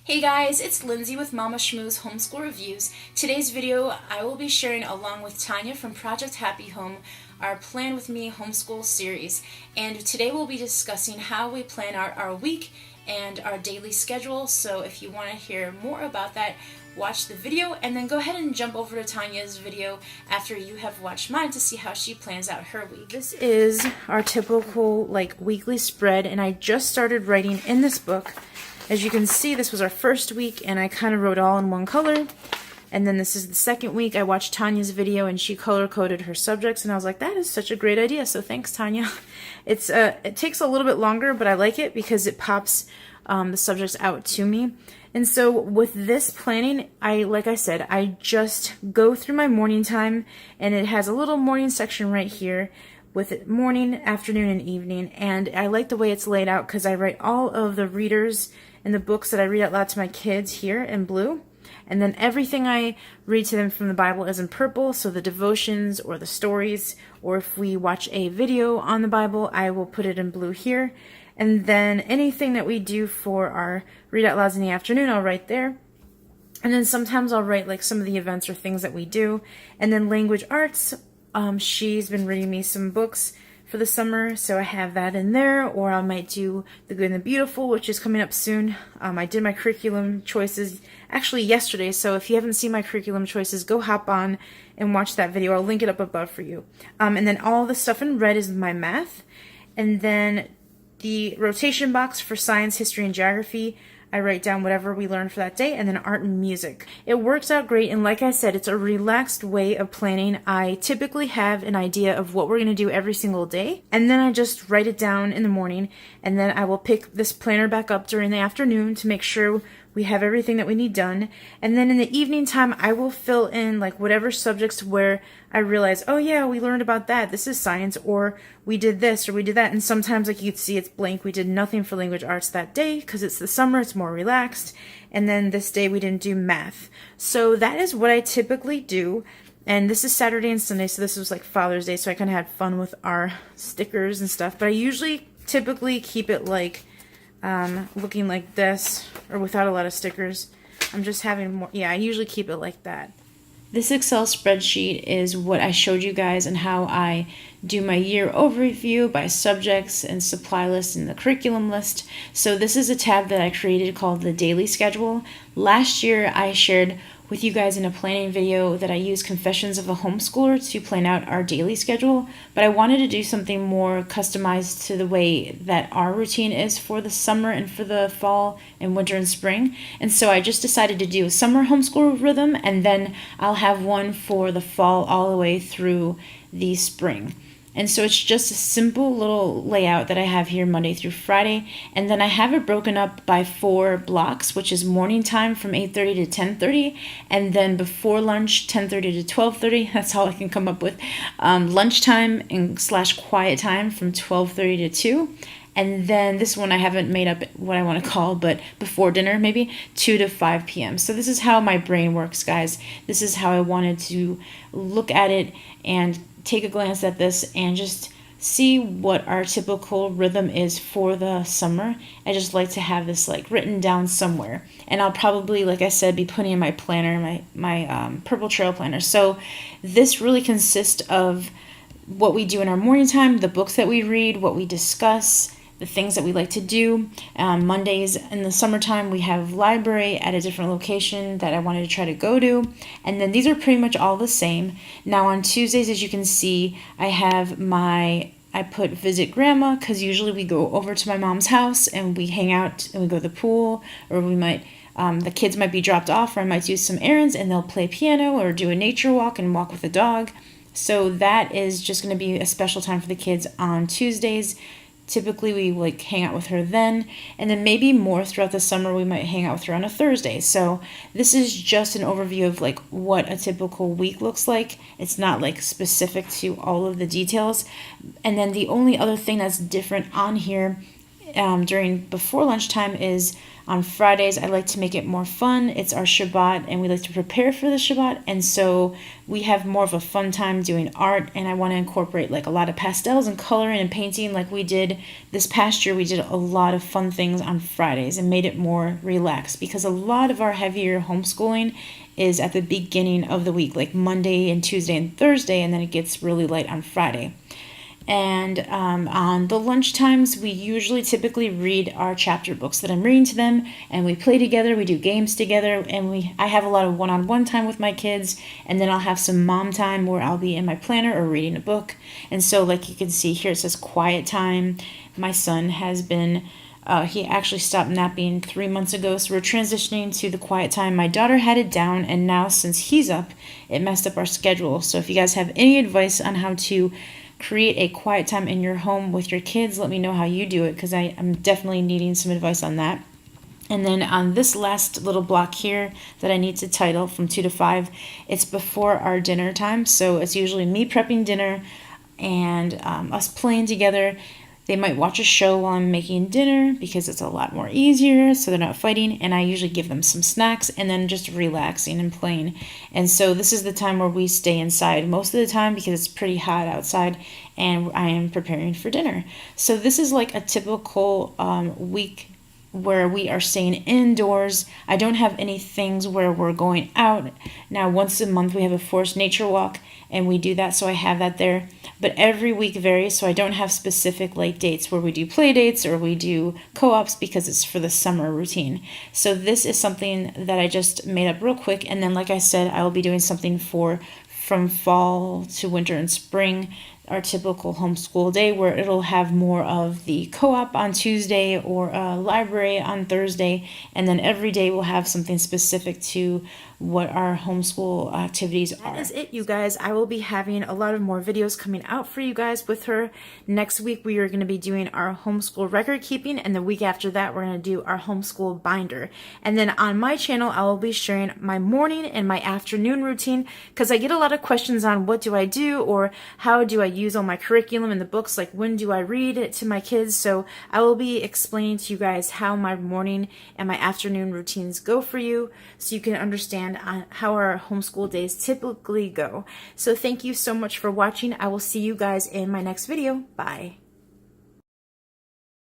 Hey guys, it's Lindsay with Mama Shmoo's Homeschool Reviews. Today's video I will be sharing along with Tanya from Project Happy Home our Plan With Me homeschool series. And today we'll be discussing how we plan out our week and our daily schedule. So if you want to hear more about that, watch the video and then go ahead and jump over to Tanya's video after you have watched mine to see how she plans out her week. This is our typical weekly spread, and I just started writing in this book. As you can see, this was our first week, and I kind of wrote all in one color. And then this is the second week. I watched Tanya's video, and she color-coded her subjects, and I was like, that is such a great idea, so thanks, Tanya. It takes a little bit longer, but I like it because it pops the subjects out to me. And so with this planning, like I said, I just go through my morning time, and it has a little morning section right here with morning, afternoon, and evening. And I like the way it's laid out because I write all of the readers and the books that I read out loud to my kids here in blue. And then everything I read to them from the Bible is in purple, so the devotions or the stories, or if we watch a video on the Bible, I will put it in blue here. And then anything that we do for our read out louds in the afternoon, I'll write there. And then sometimes I'll write like some of the events or things that we do. And then language arts, she's been reading me some books for the summer, so I have that in there. Or I might do The Good and the Beautiful, which is coming up soon. I did my curriculum choices actually yesterday, so if you haven't seen my curriculum choices, go hop on and watch that video. I'll link it up above for you. And then all the stuff in red is my math. And then the rotation box for science, history, and geography, I write down whatever we learned for that day, and then art and music. It works out great, and like I said, it's a relaxed way of planning. I typically have an idea of what we're going to do every single day, and then I just write it down in the morning, and then I will pick this planner back up during the afternoon to make sure we have everything that we need done. And then in the evening time, I will fill in like whatever subjects where I realize, oh yeah, we learned about that. This is science, or we did this, or we did that. And sometimes, like you can see, it's blank. We did nothing for language arts that day because it's the summer. It's more relaxed. And then this day we didn't do math. So that is what I typically do. And this is Saturday and Sunday, so this was like Father's Day. So I kind of had fun with our stickers and stuff. But I typically keep it like looking like this, or without a lot of stickers. I'm just having more, I usually keep it like that. This Excel spreadsheet is what I showed you guys and how I do my year overview by subjects and supply list and the curriculum list. So this is a tab that I created called the daily schedule. Last year I shared with you guys in a planning video that I use Confessions of a Homeschooler to plan out our daily schedule, but I wanted to do something more customized to the way that our routine is for the summer and for the fall and winter and spring. And so I just decided to do a summer homeschool rhythm, and then I'll have one for the fall all the way through the spring. And so it's just a simple little layout that I have here Monday through Friday. And then I have it broken up by 4 blocks, which is morning time from 8:30 to 10:30. And then before lunch, 10:30 to 12:30. That's all I can come up with. Lunchtime and / quiet time from 12:30 to 2. And then this one I haven't made up what I want to call, but before dinner maybe 2 to 5 p.m. So this is how my brain works, guys. This is how I wanted to look at it and take a glance at this and just see what our typical rhythm is for the summer. I just like to have this like written down somewhere, and I'll probably, like I said, be putting in my planner, my purple trail planner. So this really consists of what we do in our morning time, the books that we read, what we discuss, the things that we like to do. Mondays in the summertime, we have library at a different location that I wanted to try to go to. And then these are pretty much all the same. Now on Tuesdays, as you can see, I put visit grandma, because usually we go over to my mom's house and we hang out and we go to the pool, or we might, the kids might be dropped off, or I might do some errands and they'll play piano or do a nature walk and walk with the dog. So that is just going to be a special time for the kids on Tuesdays. Typically we like hang out with her then, and then maybe more throughout the summer we might hang out with her on a Thursday. So this is just an overview of like what a typical week looks like. It's not like specific to all of the details. And then the only other thing that's different on here before lunchtime is On Fridays, I like to make it more fun. It's our Shabbat, and we like to prepare for the Shabbat, and so we have more of a fun time doing art, and I want to incorporate like a lot of pastels and coloring and painting like we did this past year. We did a lot of fun things on Fridays and made it more relaxed, because a lot of our heavier homeschooling is at the beginning of the week, like Monday and Tuesday and Thursday, and then it gets really light on Friday. And on the lunch times, we usually typically read our chapter books that I'm reading to them, and we play together, we do games together, and I have a lot of one-on-one time with my kids, and then I'll have some mom time where I'll be in my planner or reading a book. And so like you can see here, it says quiet time. My son has been he actually stopped napping 3 months ago, so we're transitioning to the quiet time. My daughter had it down, and now since he's up, it messed up our schedule. So if you guys have any advice on how to create a quiet time in your home with your kids, let me know how you do it, because I'm definitely needing some advice on that. And then on this last little block here that I need to title from 2 to 5, it's before our dinner time. So it's usually me prepping dinner and us playing together. They might watch a show while I'm making dinner because it's a lot more easier, so they're not fighting, and I usually give them some snacks and then just relaxing and playing. And so this is the time where we stay inside most of the time because it's pretty hot outside, and I am preparing for dinner. So this is like a typical week where we are staying indoors. I don't have any things where we're going out. Now, once a month we have a forced nature walk, and we do that, so I have that there. But every week varies, so I don't have specific like dates where we do play dates or we do co-ops, because it's for the summer routine. So this is something that I just made up real quick, and then like I said, I will be doing something from fall to winter and spring, our typical homeschool day, where it'll have more of the co-op on Tuesday or a library on Thursday, and then every day we'll have something specific to what our homeschool activities are. That is it, you guys. I will be having a lot of more videos coming out for you guys with her. Next week we are going to be doing our homeschool record keeping, and the week after that we're going to do our homeschool binder. And then on my channel I will be sharing my morning and my afternoon routine, because I get a lot of questions on what do I do, or how do I use all my curriculum in the books, like when do I read it to my kids. So I will be explaining to you guys how my morning and my afternoon routines go for you, so you can understand how our homeschool days typically go. So thank you so much for watching. I will see you guys in my next video. Bye.